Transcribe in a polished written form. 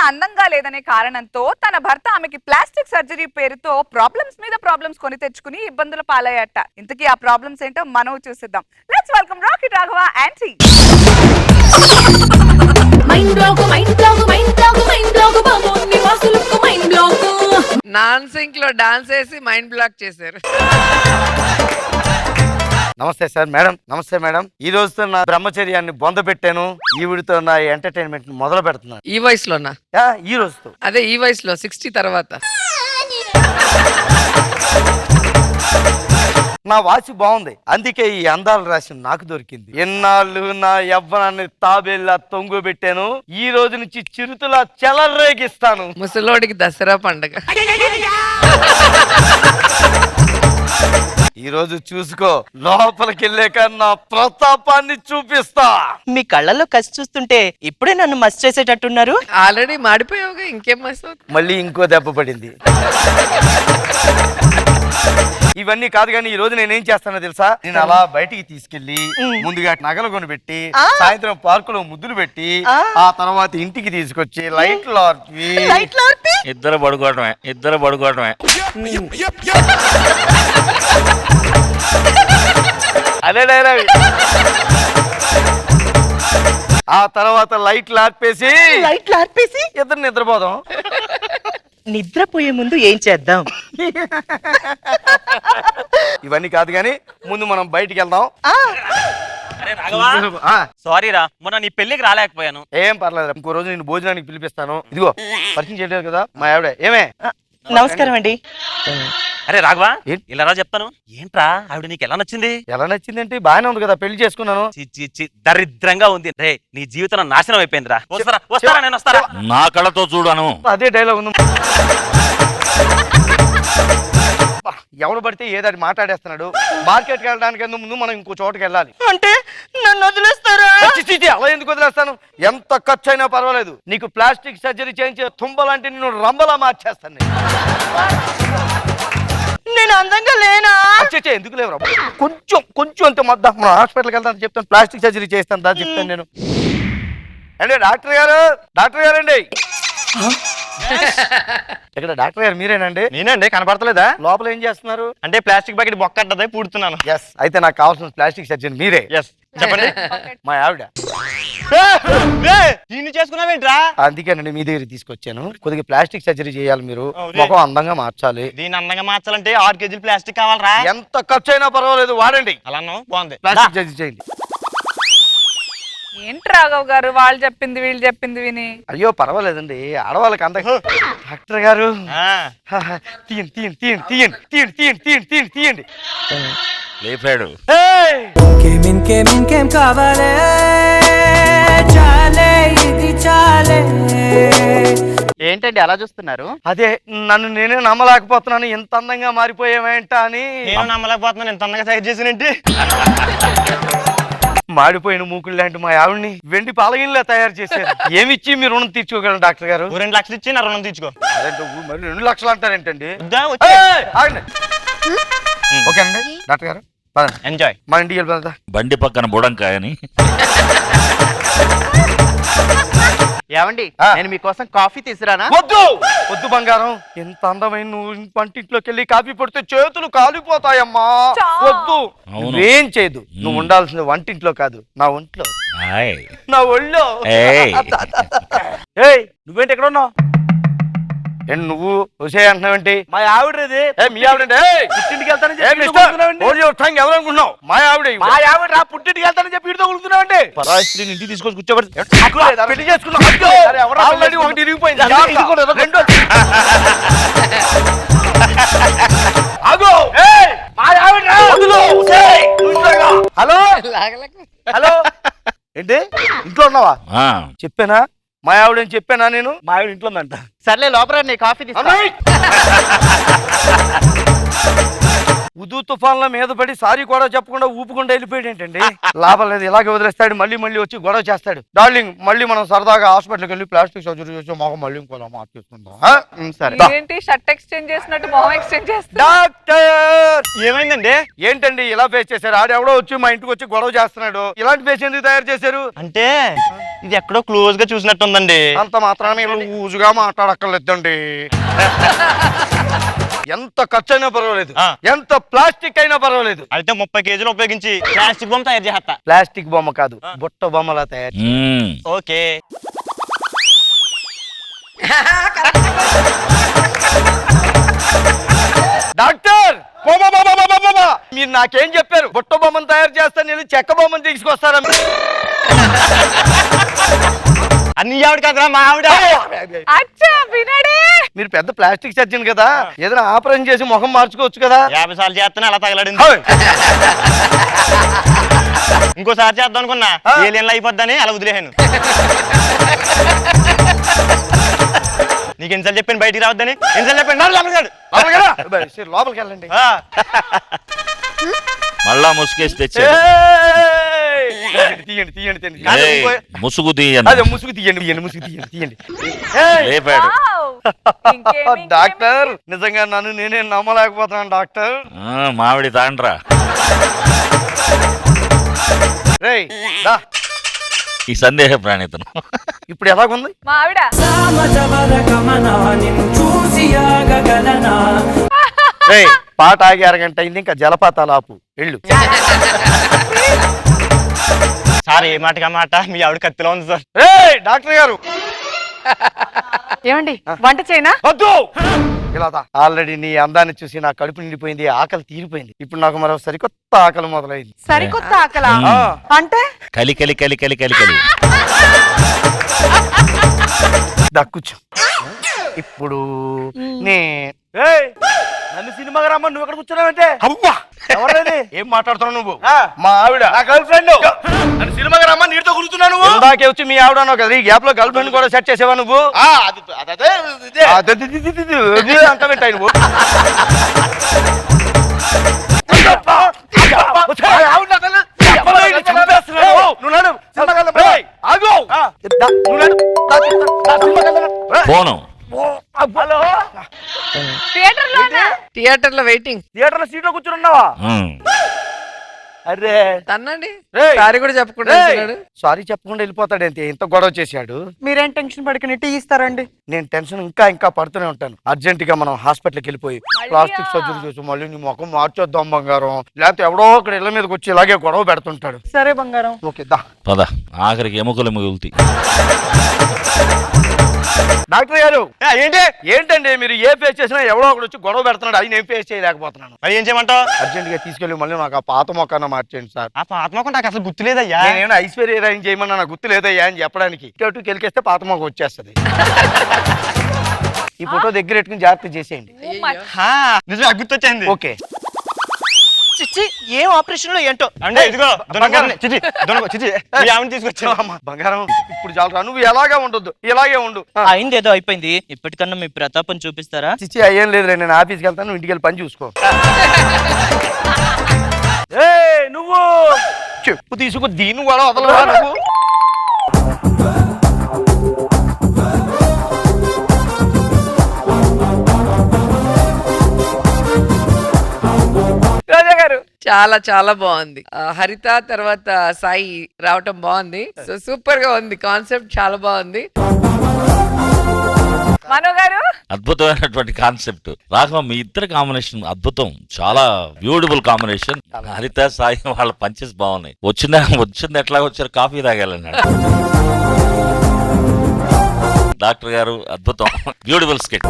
అందంగా లేదనే కారణంతో తన భర్త ఆమెకి ప్లాస్టిక్ సర్జరీ పేరుతో ప్రాబ్లమ్స్ మీద ప్రాబ్లమ్స్ కొని తెచ్చుకుని ఇబ్బందుల పాలయ్యట. ఇంతకీ ఆ ప్రాబ్లమ్స్ ఏంటో మనం చూసిద్దాం. Let's welcome Rocky Raghava aunty. Mind block mind block mind block mind block బాబోని వాసులకు మైండ్ బ్లాక్. నాన్ సింక్ లో డాన్స్ వేసి మైండ్ బ్లాక్ చేశారు. నమస్తే సార్. మేడం నమస్తే మేడం. ఈ రోజుతో నా బ్రహ్మచర్యాన్ని బొంద పెట్టాను. ఈవిడితో నా ఎంటర్టైన్మెంట్ మొదలు పెడుతున్నాను. ఈ వయసులోనా? ఈ రోజుతో అదే ఈ వయసులో 60 తర్వాత. నా వాచి బాగుంది, అందుకే ఈ అందాల రాశి నాకు దొరికింది. ఎన్నాళ్ళు నా యవ్వనాన్ని తాబేళ్ళ తొంగు పెట్టాను. ఈ రోజు నుంచి చిరుతులా చెలరేగిస్తాను. ముసలోడికి దసరా పండగ. ఈ రోజు చూసుకో, లోపలికి వెళ్ళాక నా ప్రతాపాన్ని చూపిస్తా. మీ కళ్ళల్లో కసి చూస్తుంటే ఇప్పుడే నన్ను మస్ చేసేటట్టున్నారు. ఆల్రెడీ మాడిపోయావుగా, ఇంకేం మస్తు. మళ్ళీ ఇంకో దెబ్బ పడింది. ఇవన్నీ కాదు కానీ ఈ రోజు నేనేం చేస్తానో తెలుసా? నేను అలా బయటికి తీసుకెళ్లి ముందుగా నగలు కొనిపెట్టి సాయంత్రం పార్కులో ముద్దులు పెట్టి ఆ తర్వాత ఇంటికి తీసుకొచ్చి లైట్లు ఆర్పి ఇద్దరు పడుకోవటమే. అదే డైలాగ్. ఆ తర్వాత లైట్లు ఆర్పేసి ఇద్దరు నిద్రపోదాం. నిద్రపోయే ముందు ఏం చేద్దాం? ఇవన్నీ కాదు కానీ ముందు మనం బయటికి వెళ్దాం. సారీ రా, మొన్న నీ పెళ్లికి రాలేకపోయాను. ఏం పర్లేదు, ఇంకో రోజు నేను భోజనానికి పిలిపిస్తాను. ఇదిగో పరిచయం చేయలేదు కదా మా ఆవిడ. ఏమే? నమస్కారం అండి. అరే రాఘవా, ఇలా రా చెప్తాను. ఏంట్రా ఆవిడ నీకు ఎలా నచ్చింది? ఎలా నచ్చింది అంటే బాగానే ఉంది కదా, పెళ్లి చేసుకున్నాను. దరిద్రంగా ఉంది రే, నీ జీవితం నాశనం అయిపోయిందిరా. వస్తారా నేను వస్తారా? నా కళ్ళతో చూడను. అదే డైలాగ్ ఉంది. ఎవడు పడితే ఏదని మాట్లాడేస్తున్నాడు. మార్కెట్కి వెళ్ళడానికి ముందు మనం ఇంకో చోటుకి వెళ్ళాలి. అంటే నన్ను వదిలేస్తారా? అలా ఎందుకు వదిలేస్తాను? ఎంత ఖర్చు అయినా పర్వాలేదు. నీకు ప్లాస్టిక్ సర్జరీ చేయించే తుంబలాంటి నేను రంబలా మార్చేస్తాను. నేను అందంగా లేనా? ఎందుకు లేవు? కొంచెం అంత మధ్య మన హాస్పిటల్కి వెళ్తాను చెప్తాను. ప్లాస్టిక్ సర్జరీ చేస్తాను దా చెప్తాను నేను. అంటే డాక్టర్ గారండి. ఇక్కడ డాక్టర్ గారు మీరేనండి? నేనండి. కనపడతలేదా? లోపల ఏం చేస్తున్నారు? అంటే ప్లాస్టిక్ బకెట్ బొక్కట్టదే పూడుతున్నాను. ఎస్, అయితే నాకు కావాల్సిన ప్లాస్టిక్ సర్జన్ మీరే. ఎస్, చెప్పండి. మా ఆవిడ. దీన్ని చేసుకున్నావేంట్రా? అందుకేనండి మీ దగ్గర తీసుకొచ్చాను. కొద్దిగా ప్లాస్టిక్ సర్జరీ చేయాలి, మీరు ముఖం అందంగా మార్చాలి. దీన్ని అందంగా మార్చాలంటే 6 కేజీలు ప్లాస్టిక్ కావాలరా? ఎంత ఖర్చు అయినా పర్వాలేదు, వాడండి. అలా బాగుంది. ప్లాస్టిక్ సర్జరీ చేయండి. ఏంటి రాఘవ్ గారు వాళ్ళు చెప్పింది వీళ్ళు చెప్పింది విని? అయ్యో పర్వాలేదండి, ఆడవాళ్ళకి అంత. డాక్టర్ గారు తీయండి. లేపాడు. ఇంకేం కావాలే, చాలే ఇది చాలే. ఏంటండి అలా చూస్తున్నారు? అదే నన్ను నేనే నమ్మలేకపోతున్నాను, ఎంత అందంగా మారిపోయావేంట అని. నేను నమ్మలేకపోతున్నాను, ఎంత అందంగా తయారు చేసినంటే. మాడిపోయిన మూకులు లాంటి మా ఆవిడ్ని వెండి పాలగిన్లా తయారు చేశారు. ఏమిచ్చి మీరు రుణం తీర్చుకోగలరు డాక్టర్ గారు? 2 లక్షలు ఇచ్చి నా రుణం తీర్చుకో. అదేంటో మరి 2 లక్షలు అంటారేంటండి? ఓకేనండి డాక్టర్ గారు, ఎంజాయ్. మన ఇంటికి వెళ్ళిపోదా? బండి పక్కన బుడంకాయని. ఏమండి, నేను మీకోసం కాఫీ తీసుకురానా? వద్దు బంగారం. ఎంత అందమైన నువ్వు వంటింట్లోకి వెళ్ళి కాఫీ పడితే చేతులు కాలిపోతాయమ్మా. వద్దు, నువ్వేం చేయదు. నువ్వు ఉండాల్సింది వంటింట్లో కాదు, నా ఒంట్లో, నా ఒళ్ళో. నువ్వేంటి ఎక్కడ ఉన్నావు? నువ్వు వచ్చే అంటున్నావేంటి? మా ఆవిడది. మీ ఆవిడండి. పుట్టింటికి వెళ్తానని ఎవరనుకుంటున్నావు? మా ఆవిడ. మా ఆవిడ రా, పుట్టింటికి వెళ్తానని చెప్పి ఇడితో కొడుతున్నావండి. పరాయిస్త్రీని ఇంటికి తీసుకొని కూర్చోబెట్టి పెళ్లి చేసుకున్నావు. ఆల్రెడీ ఒకటి ఇరిగిపోయింది. హలో హలో, ఏంటి ఇంట్లో ఉన్నావా? చెప్పానా మా ఆవిడని? చెప్పానా నేను? మా ఆవిడ ఇంట్లో ఉందంట. సర్లే లోపల నీ కాఫీ తీసుకురా. హుదూ తుఫాన్ల మీద పడి సారీ కూడా చెప్పకుండా ఊపుకుండా వెళ్ళిపోయాడు ఏంటండి? లాభం లేదు, ఇలాగే వదిలేస్తాడు, మళ్ళీ వచ్చి గొడవ చేస్తాడు. డార్లింగ్ మళ్ళీ మనం సరదాగా హాస్పిటల్కి వెళ్ళి ప్లాస్టిక్ సర్జరీ చేసి మొహం మళ్ళీ ఇంకోలా మార్చేస్తుందాం. సరే ఏంటి షర్ట్ ఎక్స్చేంజ్ చేసినట్టు మొహం ఎక్స్చేంజ్ చేస్తా? డాక్టర్ ఏమైందండి? ఏంటండి ఇలా ఫేస్ చేశారు? ఆడెవడో వచ్చి మా ఇంటికి వచ్చి గొడవ చేస్తున్నాడు. ఇలాంటి ఫేస్ ఎందుకు తయారు చేశారు? అంటే ఇది ఎక్కడో క్లోజ్ గా చూసినట్టుందండి. అంత మాత్రాన మీరు ఊజుగా మాట్లాడక్కర్లేదండి. ఎంత ఖర్చు అయినా పర్వాలేదు, ఎంత ప్లాస్టిక్ అయినా పర్వాలేదు, అయితే 30 కేజీలు ఉపయోగించి ప్లాస్టిక్ బొమ్మ తయారు చేస్తా. ప్లాస్టిక్ బొమ్మ కాదు, బుట్ట బొమ్మలా తయారు. ఓకే. డాక్టర్ మీరు నాకేం చెప్పారు? బుట్ట బొమ్మను తయారు చేస్తాను, నేను చెక్క బొమ్మను తీసుకొస్తారా? అన్ని ఆవిడ కదరా మా ఆవిడ. అచ్చా వినడే. మీరు పెద్ద ప్లాస్టిక్ సర్జన్ కదా, ఏదైనా ఆపరేషన్ చేసి ముఖం మార్చుకోవచ్చు కదా. 50 సార్లు చేస్తానే అలా తగలడింది. ఇంకోసారి చేద్దాం అనుకున్నా, ఏలియన్లు అయిపోద్దని అలా వదిలేసాను. నీకు ఎన్నిసార్లు చెప్పాను బయటికి రావద్దని? ఎన్నిసార్లు చెప్పాను? లోపలికి వెళ్ళండి. మళ్ళా ముసుగేసి తెచ్చా. తీయండి తీయండి తీయండి. ముసుగు తీయండి. అదే ముసుగు తీయండి, ముసుగు తీయండి. లేపాడు. డాక్టర్ నిజంగా నన్ను నేనే నమ్మలేకపోతున్నాను డాక్టర్. మామిడి తాండ్రా. రేయ్ ఈ సందేహ ప్రాణితను ఇప్పుడు ఎలాగుంది? మా ఆవిడ రేయ్ పాట ఆగి అరగంట అయింది, ఇంకా జలపాతాలు ఆపు, వెళ్ళు. సార్ ఏ మాటగా మాట మీ ఆవిడ కత్తిలో ఉంది సార్. రేయ్ డాక్టర్ గారు ఏమండి వంట చేయనా? వద్దు. ఇలా ఆల్రెడీ నీ అందాన్ని చూసి నా కడుపు నిండిపోయింది, ఆకలి తీరిపోయింది. ఇప్పుడు నాకు మరో సరికొత్త ఆకలి మొదలైంది. సరికొత్త ఆకలా? అంటే కలి కలి కలి కలి కలి కలి. దక్కుచ్చు ఇప్పుడు నన్ను సినిమాగా రమ్మని నువ్వు ఎక్కడ కూర్చున్నావంటే? అవ్వా ఎవరది? ఏం మాట్లాడుతున్నావు నువ్వు? మా ఆవిడ నా గర్ల్ ఫ్రెండ్. నన్ను సినిమాగా రమ్మని నీటితో కూర్చున్నావు నువ్వు. ఇందాకే వచ్చి మీ ఆవిడ అన్నావు కదా, ఈ గ్యాప్ లో గర్ల్ ఫ్రెండ్ కూడా సెట్ చేసేవా నువ్వు? అంత పెట్టాయి నువ్వు. పోను. థియేటర్ లో వెయిటింగ్. థియేటర్ లో సీట్ లో కూర్చున్నావా? అరే తన్నండి. సారీ కూడా చెప్పకుండా సారీ చెప్పకుండా వెళ్ళిపోతాడంతే, ఇంత గొడవ చేశాడు. మీరేం టెన్షన్ పడుకుని టీ ఇస్తారండి? నేను టెన్షన్ ఇంకా పడుతూనే ఉంటాను. అర్జెంట్ గా మనం హాస్పిటల్కి వెళ్ళిపోయి ప్లాస్టిక్ సర్జరీ చేసి మళ్ళీ నీ ముఖం మార్చొద్దాం బంగారం, లేకపోతే ఎవడో ఒకటి ఇళ్ళ మీదకి వచ్చి ఇలాగే గొడవ పెడుతుంటాడు. సరే బంగారం. ఓకే దా పద, ఆఖరికి ఎముకలు మిగులుతాయి. డాక్టర్ గారు ఏంటి ఏంటండి మీరు ఏ ఫేస్ చేసినా ఎవడో ఒకటి వచ్చి గొడవ పెడుతున్నాడు, అది నేను ఫేస్ చేయలేకపోతున్నాను. మరి ఏం చేయమంటావు? అర్జెంట్ గా తీసుకెళ్ళి మళ్ళీ నాకు ఆ పాత మొక్కన మార్చేయండి సార్. ఆ పాత మొక్క నాకు అసలు గుర్తులేదయ్యా. నేనేమైనా ఐశ్వర్య రాయని చేయమన్నా నాకు గుర్తు లేదయ్యా అని చెప్పడానికి. ఇటు కెలికేస్తే పాత మొక్క వచ్చేస్తుంది. ఈ ఫోటో దగ్గర పెట్టుకుని జాగ్రత్త చేసేయండి. నిజమే గుర్తొచ్చింది. ఓకే. చిచ్చి ఏం ఆపరేషన్ లో ఏంటో. అంటే ఇదిగో తీసుకొచ్చాను. బంగారం ఇప్పుడు చాలు, నువ్వు ఎలాగే ఉండొద్దు, ఇలాగే ఉండు. అయింది ఏదో అయిపోయింది, ఇప్పటికన్నా మీ ప్రతాపం చూపిస్తారా? చిచ్చి అయ్యేం లేదులే, నేను ఆఫీస్కి వెళ్తాను, నువ్వు ఇంటికి వెళ్ళి పని చూసుకో. నువ్వు చెప్పు తీసుకు దీన్ని కూడా వదలవా నువ్వు? చాలా చాలా బాగుంది. హరిత తర్వాత సాయి రావటం బాగుంది. సో సూపర్ గా ఉంది, కాన్సెప్ట్ చాలా బాగుంది. మనో గారు అద్భుతమైనటువంటి కాన్సెప్ట్. రాఘవ మీ ఇద్దరు కాంబినేషన్ అద్భుతం, చాలా బ్యూటిఫుల్ కాంబినేషన్. హరిత సాయి వాళ్ళ పంచెస్ బాగున్నాయి. వచ్చింది ఎట్లా వచ్చారు, కాఫీ తాగాలన్నాడు. డాక్టర్ గారు అద్భుతం, బ్యూటిఫుల్ స్కిట్.